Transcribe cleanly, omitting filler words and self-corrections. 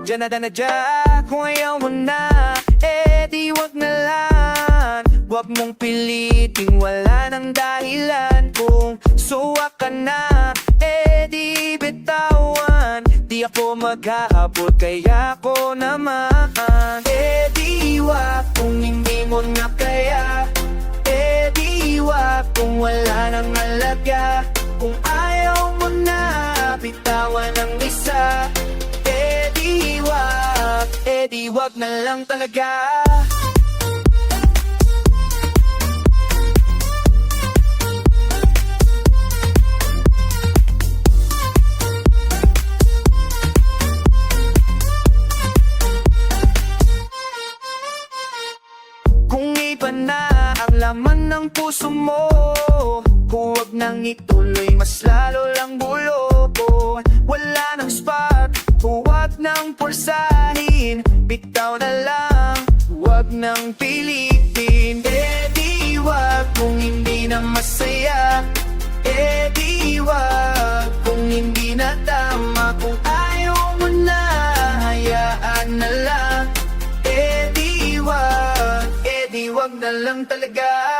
Diyan na dyan, kung ayaw mo na, eh di wag na lang. Huwag mong piliting, wala nang dahilan. Kung suwa ka na, eh di bitawan. Di ako maghahabol, kaya ko naman. Eh di wag, kung hindi mo na kaya. Eh di wag, kung wala nang halaga. Kung ayaw mo na, bitawan ang isa. Eh di wag na lang talaga. Kung iba na ang laman ng puso mo, huwag nang ituloy, mas lalo lang bulobo. Wala nang spot, huwag nang pulsahin. Bitaw na lang, huwag nang pilitin. Eh di wag, kung hindi na masaya. Eh di wag, kung hindi na tama. Kung ayaw mo na, hayaan na lang. Eh di wag na lang talaga.